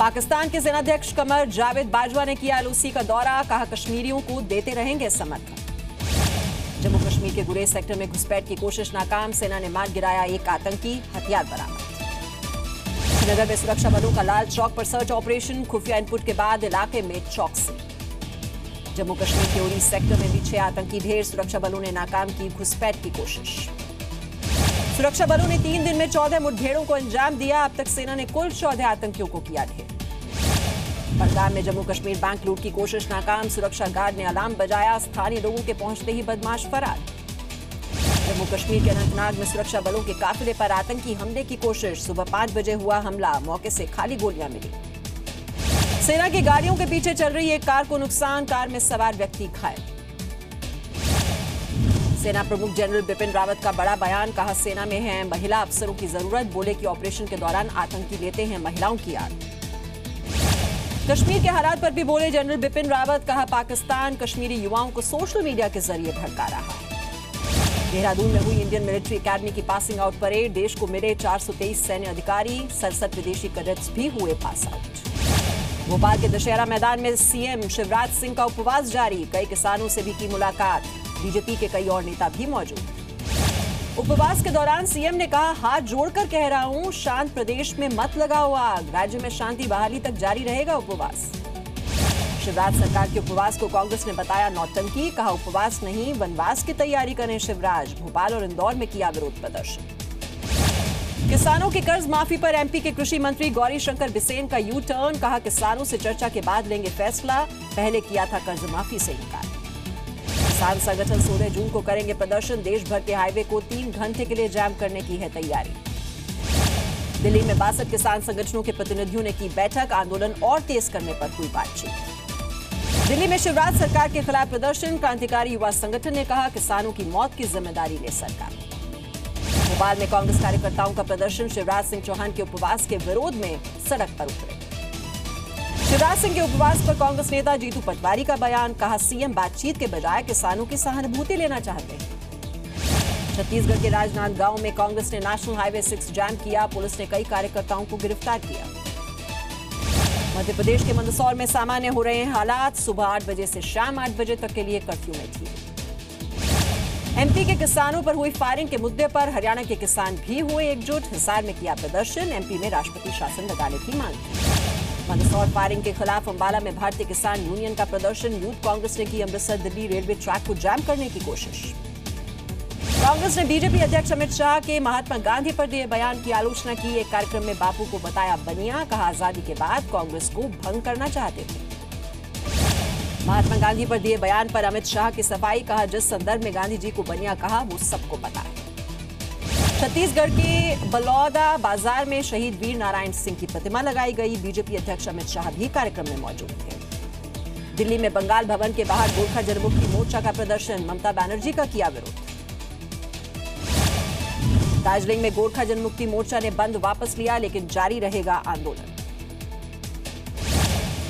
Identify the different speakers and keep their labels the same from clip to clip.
Speaker 1: पाकिस्तान के सेनाध्यक्ष कमर जावेद बाजवा ने किया एलओसी का दौरा, कहा कश्मीरियों को देते रहेंगे समर्थन। जम्मू कश्मीर के गुरेज सेक्टर में घुसपैठ की कोशिश नाकाम, सेना ने मार गिराया एक आतंकी, हथियार बरामद। श्रीनगर में सुरक्षा बलों का लाल चौक पर सर्च ऑपरेशन, खुफिया इनपुट के बाद इलाके में चौकसी। जम्मू कश्मीर के उरी सेक्टर में भी 6 आतंकी ढेर, सुरक्षा बलों ने नाकाम की घुसपैठ की कोशिश। सुरक्षा बलों ने 3 दिन में 14 मुठभेड़ों को अंजाम दिया, अब तक सेना ने कुल 14 आतंकियों को किया ढेर। बडगाम में जम्मू कश्मीर बैंक लूट की कोशिश नाकाम, सुरक्षा गार्ड ने अलार्म बजाया, स्थानीय लोगों के पहुंचते ही बदमाश फरार। जम्मू कश्मीर के अनंतनाग में सुरक्षा बलों के काफिले पर आतंकी हमले की कोशिश, सुबह 5 बजे हुआ हमला, मौके से खाली गोलियां मिली। सेना की गाड़ियों के पीछे चल रही एक कार को नुकसान, कार में सवार व्यक्ति घायल। सेना प्रमुख जनरल बिपिन रावत का बड़ा बयान, कहा सेना में है महिला अफसरों की जरूरत, बोले कि ऑपरेशन के दौरान आतंकी लेते हैं महिलाओं की याद। कश्मीर के हालात पर भी बोले जनरल बिपिन रावत, कहा पाकिस्तान कश्मीरी युवाओं को सोशल मीडिया के जरिए भड़का रहा है। देहरादून में हुई इंडियन मिलिट्री एकेडमी की पासिंग आउट परेड, देश को मिले 423 सैन्य अधिकारी, 67 विदेशी कैडेट्स भी हुए पास आउट। भोपाल के दशहरा मैदान में सीएम शिवराज सिंह का उपवास जारी, कई किसानों से भी की मुलाकात, बीजेपी के कई और नेता भी मौजूद। उपवास के दौरान सीएम ने कहा, हाथ जोड़कर कह रहा हूं, शांत प्रदेश में मत लगाओ आग, राज्य में शांति बहाली तक जारी रहेगा उपवास। शिवराज सरकार के उपवास को कांग्रेस ने बताया नौटंकी, कहा उपवास नहीं वनवास की तैयारी करें शिवराज। भोपाल और इंदौर में किया विरोध प्रदर्शन। किसानों की कर्ज माफी पर एमपी के कृषि मंत्री गौरी शंकर बिसेन का यू टर्न, कहा किसानों से चर्चा के बाद लेंगे फैसला, पहले किया था कर्ज माफी से इनकार। किसान संगठन 16 जून को करेंगे प्रदर्शन, देश भर के हाईवे को 3 घंटे के लिए जाम करने की है तैयारी। दिल्ली में 62 किसान संगठनों के प्रतिनिधियों ने की बैठक, आंदोलन और तेज करने पर हुई बातचीत। दिल्ली में शिवराज सरकार के खिलाफ प्रदर्शन, क्रांतिकारी युवा संगठन ने कहा किसानों की मौत की जिम्मेदारी ले सरकार। भोपाल में कांग्रेस कार्यकर्ताओं का प्रदर्शन, शिवराज सिंह चौहान के उपवास के विरोध में सड़क पर उतरे। शिवराज सिंह के उपवास पर कांग्रेस नेता जीतू पटवारी का बयान, कहा सीएम बातचीत के बजाय किसानों की सहानुभूति लेना चाहते हैं। छत्तीसगढ़ के राजनांदगांव में कांग्रेस ने नेशनल हाईवे 6 जाम किया, पुलिस ने कई कार्यकर्ताओं को गिरफ्तार किया। मध्य प्रदेश के मंदसौर में सामान्य हो रहे हैं हालात, सुबह 8 बजे से शाम 8 बजे तक के लिए कर्फ्यू में थी। एमपी के किसानों पर हुई फायरिंग के मुद्दे पर हरियाणा के किसान भी हुए एकजुट, हिसार में किया प्रदर्शन, एमपी में राष्ट्रपति शासन लगाने की मांग की। मंदसौर फायरिंग के खिलाफ अंबाला में भारतीय किसान यूनियन का प्रदर्शन, यूथ कांग्रेस ने की अमृतसर दिल्ली रेलवे ट्रैक को जाम करने की कोशिश। कांग्रेस ने बीजेपी अध्यक्ष अमित शाह के महात्मा गांधी पर दिए बयान की आलोचना की, एक कार्यक्रम में बापू को बताया बनिया, कहा आजादी के बाद कांग्रेस को भंग करना चाहते थे। महात्मा गांधी पर दिए बयान पर अमित शाह की सफाई, कहा जिस संदर्भ में गांधी जी को बनिया कहा वो सबको पता है। छत्तीसगढ़ के बलौदा बाजार में शहीद वीर नारायण सिंह की प्रतिमा लगाई गई, बीजेपी अध्यक्ष अमित शाह भी कार्यक्रम में मौजूद थे। दिल्ली में बंगाल भवन के बाहर गोरखा जनमुक्ति मोर्चा का प्रदर्शन, ममता बनर्जी का किया विरोध। दार्जिलिंग में गोरखा जनमुक्ति मोर्चा ने बंद वापस लिया, लेकिन जारी रहेगा आंदोलन।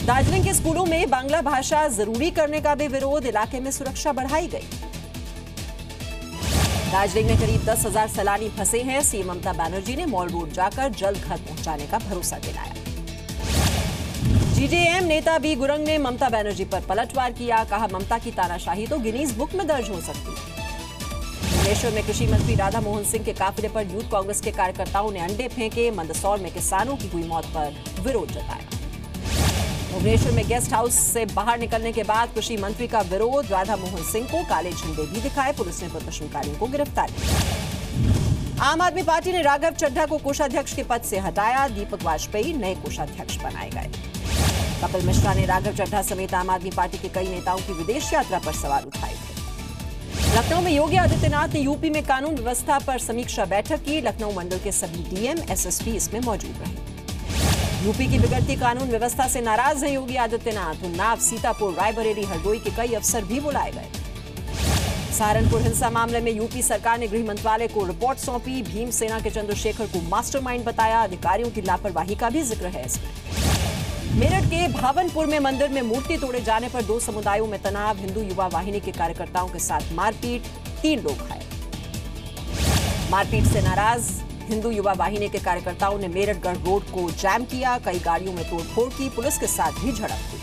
Speaker 1: दार्जिलिंग के स्कूलों में बांग्ला भाषा जरूरी करने का भी विरोध, इलाके में सुरक्षा बढ़ाई गई। दार्जिलिंग में करीब 10,000 सैलानी फंसे हैं, सीएम ममता बनर्जी ने मॉल रोड जाकर जल्द घर पहुंचाने का भरोसा दिलाया। जीजेएम नेता बी गुरंग ने ममता बनर्जी पर पलटवार किया, कहा ममता की तानाशाही तो गिनीज बुक में दर्ज हो सकती है। भुवनेश्वर में कृषि मंत्री राधा मोहन सिंह के काफिले पर यूथ कांग्रेस के कार्यकर्ताओं ने अंडे फेंके, मंदसौर में किसानों की हुई मौत पर विरोध जताया। भुवनेश्वर में गेस्ट हाउस से बाहर निकलने के बाद कृषि मंत्री का विरोध, राधा मोहन सिंह को काले झंडे भी दिखाए, पुलिस ने प्रदर्शनकारियों को गिरफ्तार किया। आम आदमी पार्टी ने राघव चड्ढा को कोषाध्यक्ष के पद से हटाया, दीपक वाजपेयी नए कोषाध्यक्ष बनाए गए। कपिल मिश्रा ने राघव चड्ढा समेत आम आदमी पार्टी के कई नेताओं की विदेश यात्रा पर सवाल उठाए थे। लखनऊ में योगी आदित्यनाथ ने यूपी में कानून व्यवस्था पर समीक्षा बैठक की, लखनऊ मंडल के सभी डीएम एसएसपी इसमें मौजूद रहे। यूपी की बिगड़ती कानून व्यवस्था से नाराज हैं योगी आदित्यनाथ, उन्नाव, सीतापुर, रायबरेली, हरदोई के कई अफसर भी बुलाए गए। सहारनपुर हिंसा मामले में यूपी सरकार ने गृह मंत्रालय को रिपोर्ट सौंपी, भीमसेना के चंद्रशेखर को मास्टरमाइंड बताया, अधिकारियों की लापरवाही का भी जिक्र है इसमें। मेरठ के भावनपुर में मंदिर में मूर्ति तोड़े जाने पर 2 समुदायों में तनाव, हिंदू युवा वाहिनी के कार्यकर्ताओं के साथ मारपीट, 3 लोग घायल। मारपीट से नाराज हिंदू युवा वाहिनी के कार्यकर्ताओं ने मेरठगढ़ रोड को जाम किया, कई गाड़ियों में तोड़फोड़ की, पुलिस के साथ भी झड़प हुई।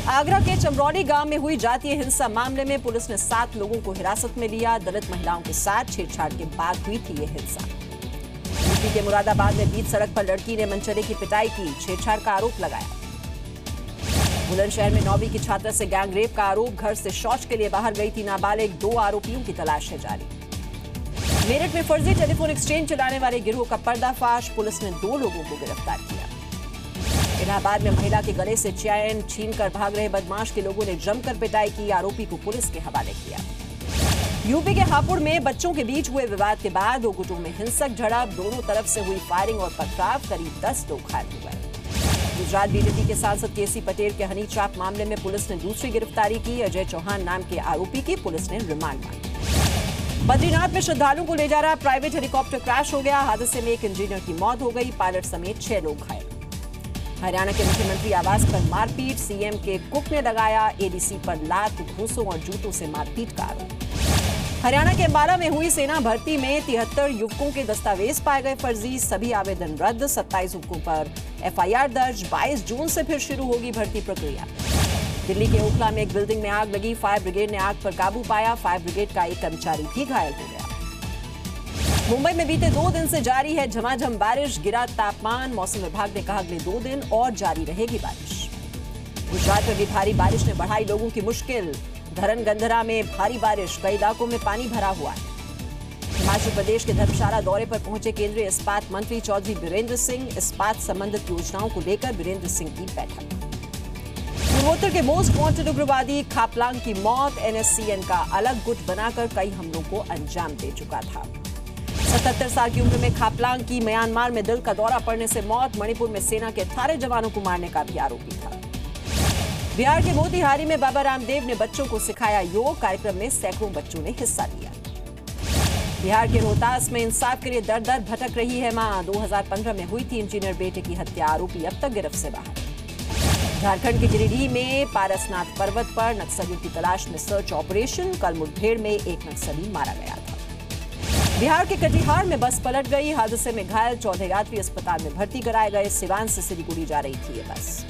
Speaker 1: आगरा के चमरौली गांव में हुई जातीय हिंसा मामले में पुलिस ने 7 लोगों को हिरासत में लिया। दलित महिलाओं के साथ छेड़छाड़ के बाद हुई थी ये हिंसा। यूपी के मुरादाबाद में बीच सड़क पर लड़की ने मनचले की पिटाई की, छेड़छाड़ का आरोप लगाया। बुलंदशहर में 9वीं की छात्रा से गैंगरेप का आरोप, घर से शौच के लिए बाहर गई थी नाबालिग, 2 आरोपियों की तलाश है जारी। मेरठ में फर्जी टेलीफोन एक्सचेंज चलाने वाले गिरोह का पर्दाफाश, पुलिस ने 2 लोगों को गिरफ्तार किया। इलाहाबाद में महिला के गले से चैन छीनकर भाग रहे बदमाश के लोगों ने जमकर पिटाई की, आरोपी को पुलिस के हवाले किया। यूपी के हापुड़ में बच्चों के बीच हुए विवाद के बाद 2 गुटों में हिंसक झड़प, दोनों तरफ से हुई फायरिंग और पथराव, करीब 10 लोग घायल हो गए। गुजरात बीजेपी के सांसद केसी पटेल के हनी ट्रैप मामले में पुलिस ने दूसरी गिरफ्तारी की, अजय चौहान नाम के आरोपी की पुलिस ने रिमांड मांगा। बद्रीनाथ में श्रद्धालुओं को ले जा रहा प्राइवेट हेलीकॉप्टर क्रैश हो गया, हादसे में एक इंजीनियर की मौत हो गई, पायलट समेत 6 लोग घायल। हरियाणा के मुख्यमंत्री आवास पर मारपीट, सीएम के कुक ने लगाया एडीसी पर लात, घूंसों और जूतों से मारपीट का आरोप। हरियाणा के अंबाला में हुई सेना भर्ती में 73 युवकों के दस्तावेज पाए गए फर्जी, सभी आवेदन रद्द, 27 युवकों पर एफआईआर दर्ज, 22 जून से फिर शुरू होगी भर्ती प्रक्रिया। दिल्ली के ओखला में एक बिल्डिंग में आग लगी, फायर ब्रिगेड ने आग पर काबू पाया, फायर ब्रिगेड का एक कर्मचारी भी घायल हो गया। मुंबई में बीते 2 दिन से जारी है झमाझम बारिश, गिरा तापमान, मौसम विभाग ने कहा अगले 2 दिन और जारी रहेगी बारिश। गुजरात में भी भारी बारिश ने बढ़ाई लोगों की मुश्किल, धरन गंधरा में भारी बारिश, कई इलाकों में पानी भरा हुआ है। हिमाचल प्रदेश के धर्मशाला दौरे पर पहुंचे केंद्रीय इस्पात मंत्री चौधरी बीरेंद्र सिंह, इस्पात संबंधित योजनाओं को लेकर बीरेंद्र सिंह की बैठक। पूर्वोत्तर के मोस्ट वांटेड उग्रवादी खापलांग की मौत, एनएससीएन का अलग गुट बनाकर कई हमलों को अंजाम दे चुका था। 77 साल की उम्र में खापलांग की म्यांमार में दिल का दौरा पड़ने से मौत, मणिपुर में सेना के 18 जवानों को मारने का भी आरोपी था। बिहार के मोतिहारी में बाबा रामदेव ने बच्चों को सिखाया योग, कार्यक्रम में सैकड़ों बच्चों ने हिस्सा लिया। बिहार के रोहतास में इंसाफ के लिए दर दर भटक रही है मां, 2015 में हुई थी इंजीनियर बेटे की हत्या, आरोपी अब तक गिरफ्त से बाहर। झारखंड के गिरिडीह में पारसनाथ पर्वत पर नक्सलियों की तलाश में सर्च ऑपरेशन, कल मुठभेड़ में एक नक्सली मारा गया था। बिहार के कटिहार में बस पलट गई, हादसे में घायल 14 यात्री अस्पताल में भर्ती कराए गए, सिवान से सिलीगुड़ी जा रही थी ये बस।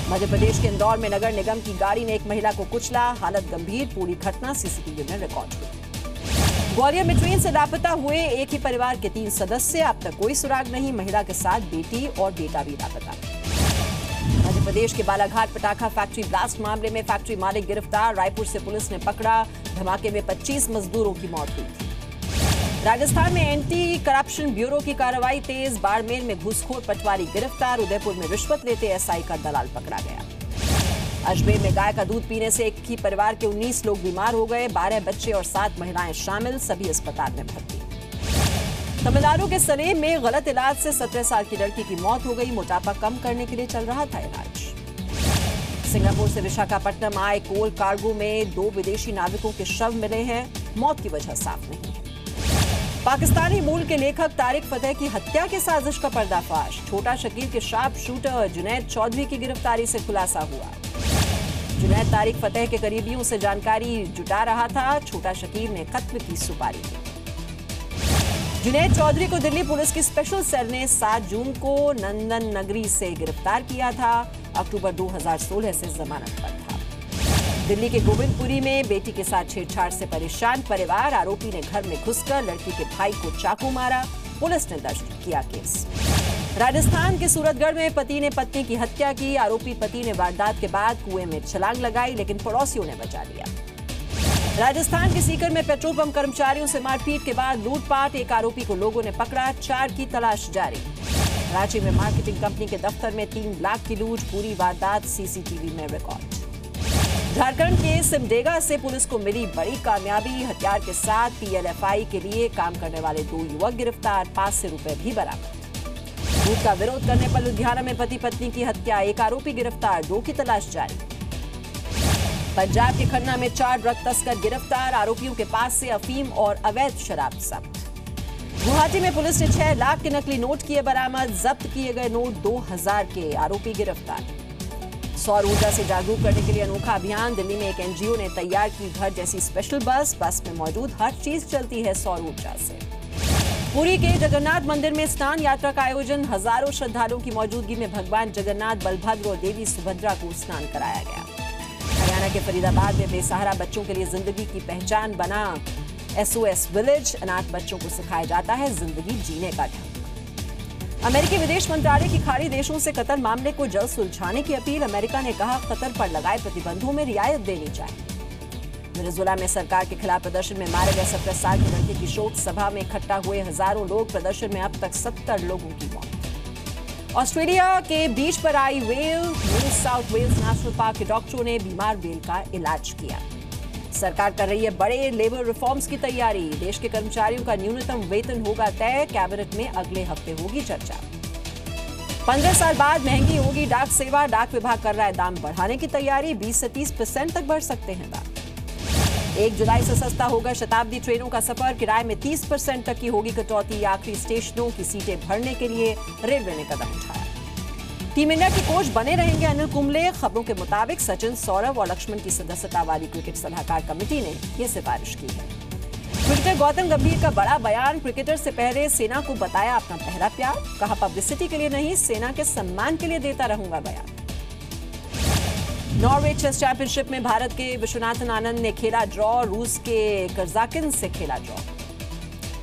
Speaker 1: मध्य प्रदेश के इंदौर में नगर निगम की गाड़ी ने एक महिला को कुचला, हालत गंभीर, पूरी घटना सीसीटीवी में रिकॉर्ड हुई। ग्वालियर में ट्रेन से लापता हुए एक ही परिवार के 3 सदस्य, अब तक कोई सुराग नहीं, महिला के साथ बेटी और बेटा भी लापता। मध्य प्रदेश के बालाघाट पटाखा फैक्ट्री ब्लास्ट मामले में फैक्ट्री मालिक गिरफ्तार, रायपुर से पुलिस ने पकड़ा, धमाके में 25 मजदूरों की मौत हुई थी। राजस्थान में एंटी करप्शन ब्यूरो की कार्रवाई तेज, बाड़मेर में घूसखोर पटवारी गिरफ्तार, उदयपुर में रिश्वत लेते एसआई का दलाल पकड़ा गया। अजमेर में गाय का दूध पीने से एक ही परिवार के 19 लोग बीमार हो गए, 12 बच्चे और 7 महिलाएं शामिल, सभी अस्पताल में भर्ती। तमिलनाडु के सलेम में गलत इलाज से 17 साल की लड़की की मौत हो गई, मोटापा कम करने के लिए चल रहा था इलाज। सिंगापुर से विशाखापट्टनम आए कोल कार्गो में 2 विदेशी नाविकों के शव मिले हैं, मौत की वजह साफ नहीं है। पाकिस्तानी मूल के लेखक तारिक फतेह की हत्या के साजिश का पर्दाफाश, छोटा शकील के शार्प शूटर जुनैद चौधरी की गिरफ्तारी से खुलासा हुआ। जुनैद तारिक फतेह के करीबियों से जानकारी जुटा रहा था, छोटा शकील ने कत्ल की सुपारी दी। जुनैद चौधरी को दिल्ली पुलिस की स्पेशल सेल ने 7 जून को नंदन नगरी से गिरफ्तार किया था, अक्टूबर 2016 से जमानत पर था। दिल्ली के गोविंदपुरी में बेटी के साथ छेड़छाड़ से परेशान परिवार, आरोपी ने घर में घुसकर लड़की के भाई को चाकू मारा, पुलिस ने दर्ज किया केस। राजस्थान के सूरतगढ़ में पति ने पत्नी की हत्या की, आरोपी पति ने वारदात के बाद कुएं में छलांग लगाई, लेकिन पड़ोसियों ने बचा लिया। राजस्थान के सीकर में पेट्रोल पंप कर्मचारियों से मारपीट के बाद लूटपाट, एक आरोपी को लोगों ने पकड़ा, 4 की तलाश जारी। रांची में मार्केटिंग कंपनी के दफ्तर में 3 लाख की लूट, पूरी वारदात सीसीटीवी में रिकॉर्ड। झारखंड के सिमडेगा से पुलिस को मिली बड़ी कामयाबी, हथियार के साथ पीएलएफआई के लिए काम करने वाले 2 युवक गिरफ्तार, 5 से रुपए भी बरामद। लूट का विरोध करने पर लुधियाना में पति पत्नी की हत्या, एक आरोपी गिरफ्तार, 2 की तलाश जारी। पंजाब के खन्ना में 4 ड्रग तस्कर गिरफ्तार, आरोपियों के पास से अफीम और अवैध शराब जब्त। गुवाहाटी में पुलिस ने 6 लाख के नकली नोट किए बरामद, जब्त किए गए नोट 2000 के, आरोपी गिरफ्तार। सौर ऊर्जा से जागरूक करने के लिए अनोखा अभियान, दिल्ली में एक एनजीओ ने तैयार की घर जैसी स्पेशल बस में मौजूद हर चीज चलती है सौर ऊर्जा से। पुरी के जगन्नाथ मंदिर में स्नान यात्रा का आयोजन। हजारों श्रद्धालुओं की मौजूदगी में भगवान जगन्नाथ, बलभद्र और देवी सुभद्रा को स्नान कराया गया। हरियाणा के फरीदाबाद में बेसहारा बच्चों के लिए जिंदगी की पहचान बना SOS विलेज। अनाथ बच्चों को सिखाया जाता है जिंदगी जीने का ढंग। अमेरिकी विदेश मंत्रालय की खाड़ी देशों से कतर मामले को जल्द सुलझाने की अपील। अमेरिका ने कहा कतर पर लगाए प्रतिबंधों में रियायत देनी चाहिए। वेनेजुएला में सरकार के खिलाफ प्रदर्शन में मारे गए 17 साल के लड़के की शोक सभा में इकट्ठा हुए हजारों लोग। प्रदर्शन में अब तक 70 लोगों की मौत। ऑस्ट्रेलिया के बीच पर आई whale. New South Wales National Park के डॉक्टरों ने बीमार व्हेल का इलाज किया। सरकार कर रही है बड़े लेबर रिफॉर्म्स की तैयारी। देश के कर्मचारियों का न्यूनतम वेतन होगा तय। कैबिनेट में अगले हफ्ते होगी चर्चा। 15 साल बाद महंगी होगी डाक सेवा। डाक विभाग कर रहा है दाम बढ़ाने की तैयारी। 20 से 30% तक बढ़ सकते हैं दाम। 1 जुलाई से सस्ता होगा शताब्दी ट्रेनों का सफर। किराए में 30% तक की होगी कटौती। आखिरी स्टेशनों की सीटें भरने के लिए रेलवे ने कदम उठाया। टीम इंडिया के कोच बने रहेंगे अनिल कुंबले। खबरों के मुताबिक सचिन, सौरव और लक्ष्मण की सदस्यता वाली क्रिकेट सलाहकार कमेटी ने यह सिफारिश की है। क्रिकेटर गौतम गंभीर का बड़ा बयान। क्रिकेटर से पहले सेना को बताया अपना पहला प्यार। कहा पब्लिसिटी के लिए नहीं, सेना के सम्मान के लिए देता रहूंगा बयान। नॉर्वे चेस चैंपियनशिप में भारत के विश्वनाथन आनंद ने खेला ड्रॉ। रूस के कर्जाकिन से खेला ड्रॉ।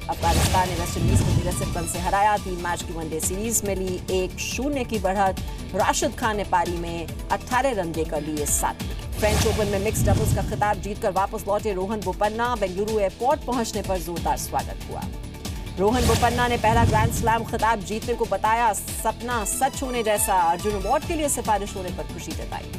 Speaker 1: अफगानिस्तान ने वेस्टइंडीज को 63 रन से हराया। 3 मैच की वनडे सीरीज में ली 1-0 की बढ़त। राशिद खान ने पारी में 18 रन देकर लिए 7 विकेट। फ्रेंच ओपन में मिक्स डबल्स का खिताब जीतकर वापस लौटे रोहन बोपन्ना। बेंगलुरु एयरपोर्ट पहुंचने पर जोरदार स्वागत हुआ। रोहन बोपन्ना ने पहला ग्रैंड स्लैम खिताब जीतने को बताया सपना सच होने जैसा। अर्जुन अवार्ड के लिए सिफारिश होने पर खुशी जताई।